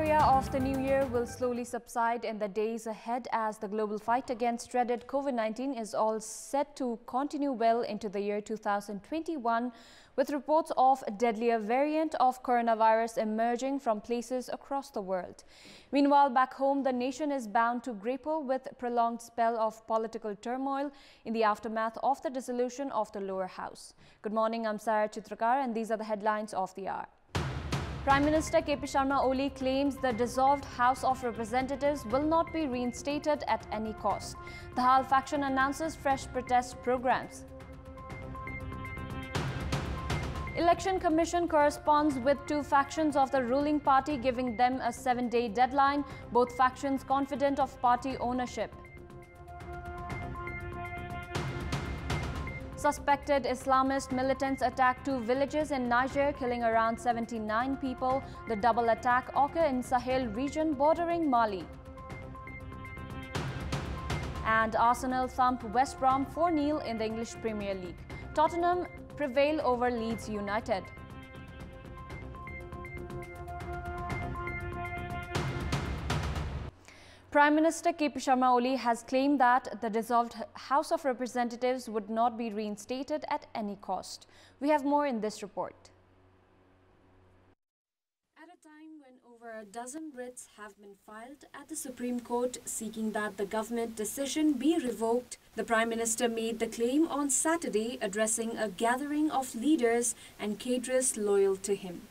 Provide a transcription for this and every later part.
euphoria of the new year will slowly subside in the days ahead as the global fight against dreaded COVID-19 is all set to continue well into the year 2021, with reports of a deadlier variant of coronavirus emerging from places across the world. Meanwhile, back home, the nation is bound to grapple with a prolonged spell of political turmoil in the aftermath of the dissolution of the lower house. Good morning, I'm Sarah Chitrakar, and these are the headlines of the hour. Prime Minister KP Sharma Oli claims the dissolved House of Representatives will not be reinstated at any cost. The Hal faction announces fresh protest programs. Election Commission corresponds with two factions of the ruling party, giving them a 7-day deadline, both factions confident of party ownership. Suspected Islamist militants attacked two villages in Niger, killing around 79 people. The double attack occurred in Sahel region bordering Mali. And Arsenal thump West Brom 4-0 in the English Premier League. Tottenham prevail over Leeds United. Prime Minister KP Sharma Oli has claimed that the dissolved House of Representatives would not be reinstated at any cost. We have more in this report. At a time when over a dozen writs have been filed at the Supreme Court seeking that the government decision be revoked, the Prime Minister made the claim on Saturday, addressing a gathering of leaders and cadres loyal to him.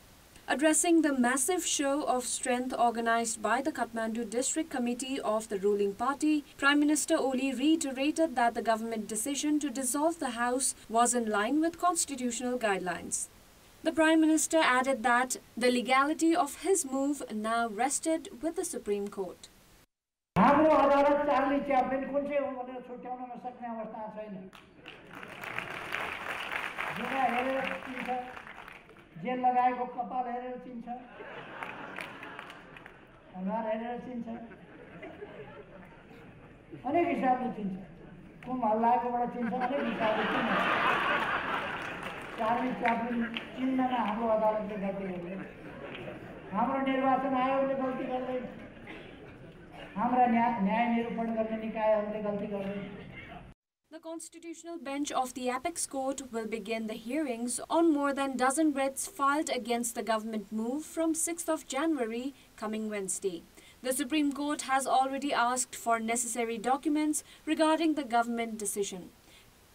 Addressing the massive show of strength organized by the Kathmandu District Committee of the ruling party, Prime Minister Oli reiterated that the government decision to dissolve the House was in line with constitutional guidelines. The Prime Minister added that the legality of his move now rested with the Supreme Court. जेल लगाएको कपाल हेरेर चिन्छ अनुहार हेरेर चिन्छ अनेक हिसाबले चिन्छ कुम हल्लाएकोबाट चिन्छ अनेक हिसाबले चिन्छ चार्ली च्याप्लिन चिन्नमा हाम्रो अदालतले गल्ती गर्दैन हाम्रो निर्वाचन आयोगले गल्ती गर्दैन हाम्रा न्याय निरूपण गर्ने निकायहरूले गल्ती गर्दैन. The Constitutional Bench of the Apex Court will begin the hearings on more than a dozen writs filed against the government move from 6th of January coming Wednesday. The Supreme Court has already asked for necessary documents regarding the government decision.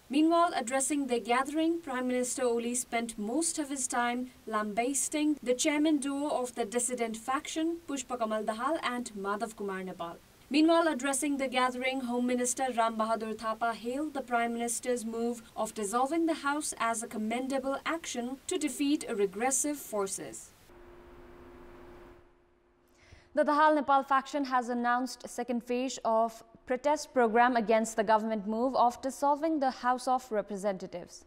Meanwhile, addressing the gathering, Prime Minister Oli spent most of his time lambasting the chairman duo of the dissident faction, Pushpa Kamal Dahal and Madhav Kumar Nepal. Meanwhile, addressing the gathering, Home Minister Ram Bahadur Thapa hailed the Prime Minister's move of dissolving the House as a commendable action to defeat regressive forces. The Dahal Nepal faction has announced a second phase of protest program against the government move of dissolving the House of Representatives.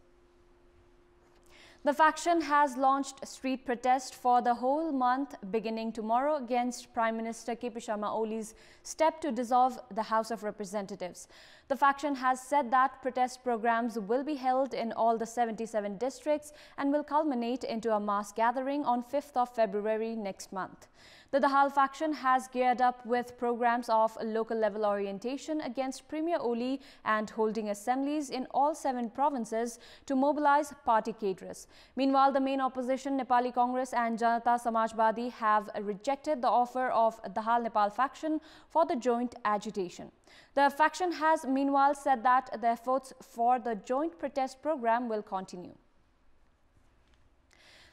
The faction has launched a street protest for the whole month beginning tomorrow against Prime Minister KP Sharma Oli's step to dissolve the House of Representatives. The faction has said that protest programs will be held in all the 77 districts and will culminate into a mass gathering on 5th of February next month. The Dahal faction has geared up with programs of local level orientation against Premier Oli and holding assemblies in all 7 provinces to mobilize party cadres. Meanwhile, the main opposition Nepali Congress and Janata Samajwadi have rejected the offer of the Dahal Nepal faction for the joint agitation. The faction has meanwhile said that the efforts for the joint protest program will continue.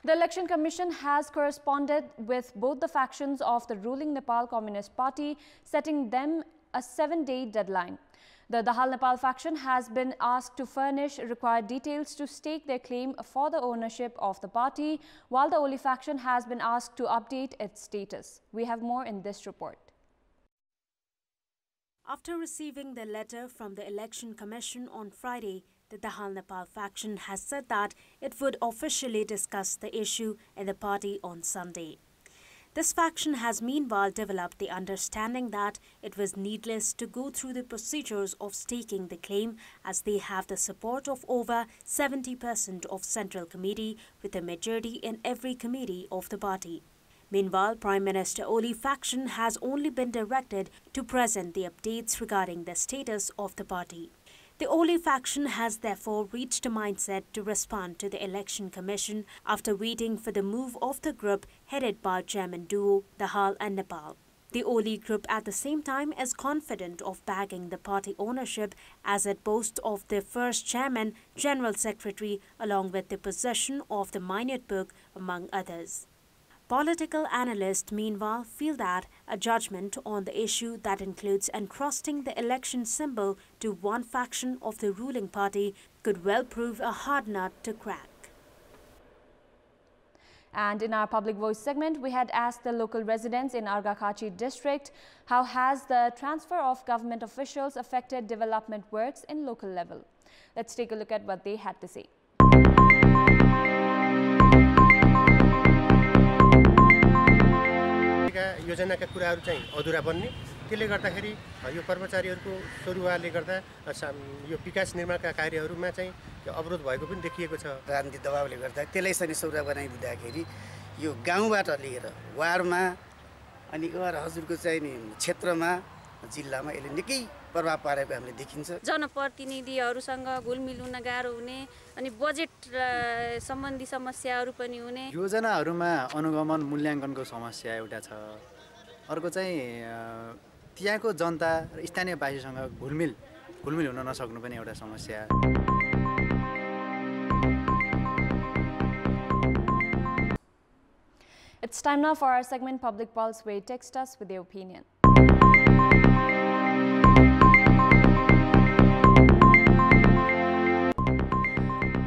The Election Commission has corresponded with both the factions of the ruling Nepal Communist Party, setting them a 7-day deadline. The Dahal Nepal faction has been asked to furnish required details to stake their claim for the ownership of the party, while the Oli faction has been asked to update its status. We have more in this report. After receiving the letter from the Election Commission on Friday, the Dahal Nepal faction has said that it would officially discuss the issue in the party on Sunday. This faction has meanwhile developed the understanding that it was needless to go through the procedures of staking the claim, as they have the support of over 70% of Central Committee with a majority in every committee of the party. Meanwhile, Prime Minister Oli faction has only been directed to present the updates regarding the status of the party. The Oli faction has therefore reached a mindset to respond to the Election Commission after waiting for the move of the group headed by chairman duo Dahal and Nepal. The Oli group at the same time is confident of bagging the party ownership as it boasts of the first chairman, general secretary along with the possession of the minute book among others. Political analysts, meanwhile, feel that a judgment on the issue that includes entrusting the election symbol to one faction of the ruling party could well prove a hard nut to crack. And in our Public Voice segment, we had asked the local residents in Arghakhachi district, how has the transfer of government officials affected development works in local level? Let's take a look at what they had to say. योजनाका कुराहरु चाहिँ अधुरा बन्ने त्यसले गर्दाखेरि यो कर्मचारीहरुको सरुवाले गर्दा यो विकास निर्माणका कार्यहरुमा चाहिँ अवरोध भएको पनि देखिएको छ। राजनीतिक दबावले गर्दा त्यसलाई चाहिँ सरुवा बनाइदिँदाखेरि यो गाउँबाट लिएर वार्डमा अनि हजुरको चाहिँ नि क्षेत्रमा जिल्लामा यसले निकै प्रभाव पारेको हामीले देखिन्छ। जनप्रतिनिधिहरुसँग घुलमिल हुन गाह्रो हुने अनि बजेट सम्बन्धी समस्याहरु पनि हुने, योजनाहरुमा अनुगमन मूल्याङ्कनको समस्या एउटा छ। अर्को चाहिँ त्यहाँको जनता र स्थानीय वासीसँग घुलमिल हुन नसक्नु पनि एउटा समस्या। It's time now for our segment Public Pulse, where you text us with your opinion.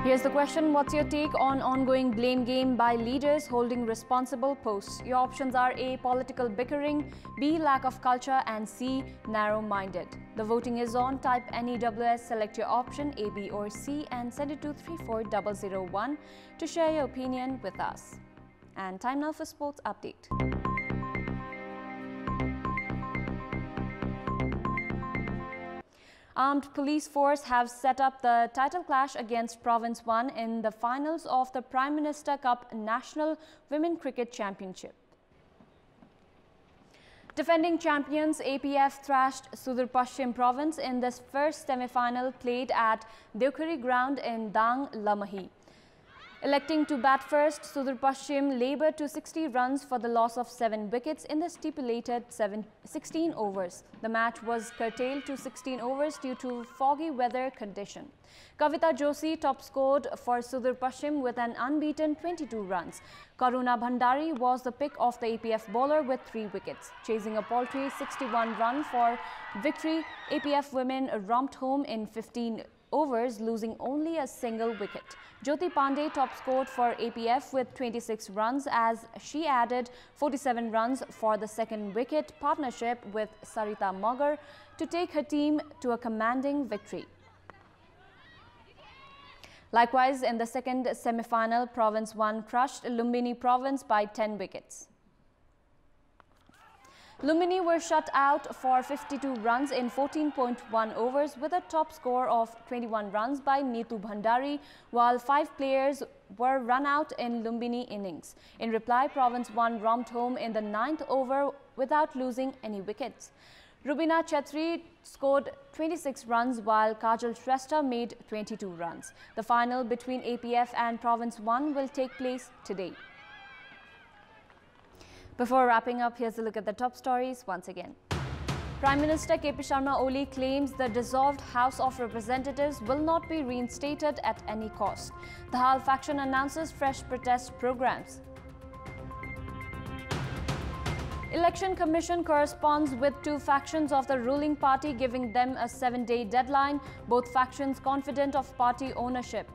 Here's the question: what's your take on ongoing blame game by leaders holding responsible posts? Your options are A, political bickering, B, lack of culture, and C, narrow-minded. The voting is on. Type NEWS, select your option A, B or C and send it to 34001 to share your opinion with us. And time now for sports update. Armed police force have set up the title clash against Province 1 in the finals of the Prime Minister Cup National Women Cricket Championship. Defending champions APF thrashed Sudur Pashchim Province in this first semi-final played at Deokhari ground in Dang, Lamahi. Electing to bat first, Sudur Pashchim laboured to 60 runs for the loss of 7 wickets in the stipulated 16 overs. The match was curtailed to 16 overs due to foggy weather condition. Kavita Joshi top scored for Sudur Pashchim with an unbeaten 22 runs. Karuna Bhandari was the pick of the APF bowler with 3 wickets. Chasing a paltry 61 run for victory, APF women romped home in 15 overs, losing only a single wicket. Jyoti Pandey top scored for APF with 26 runs as she added 47 runs for the second wicket partnership with Sarita Magar to take her team to a commanding victory. Likewise, in the second semi-final, Province 1 crushed Lumbini Province by 10 wickets. Lumbini were shut out for 52 runs in 14.1 overs with a top score of 21 runs by Neetu Bhandari, while 5 players were run out in Lumbini innings. In reply, Province 1 romped home in the 9th over without losing any wickets. Rubina Chetri scored 26 runs while Kajal Shrestha made 22 runs. The final between APF and Province 1 will take place today. Before wrapping up, here's a look at the top stories once again. Prime Minister KP Sharma Oli claims the dissolved House of Representatives will not be reinstated at any cost. The Hal faction announces fresh protest programs. Election Commission corresponds with 2 factions of the ruling party, giving them a 7-day deadline, both factions confident of party ownership.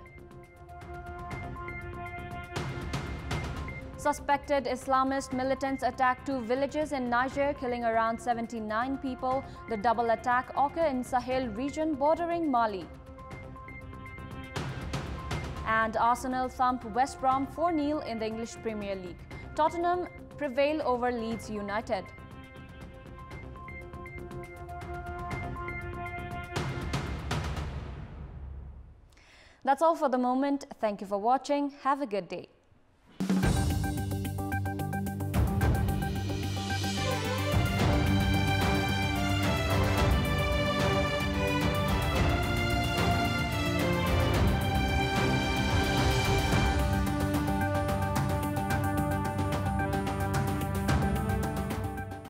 Suspected Islamist militants attacked 2 villages in Niger, killing around 79 people. The double attack occurred in Sahel region bordering Mali. And Arsenal thump West Brom 4-0 in the English Premier League. Tottenham prevail over Leeds United. That's all for the moment. Thank you for watching. Have a good day.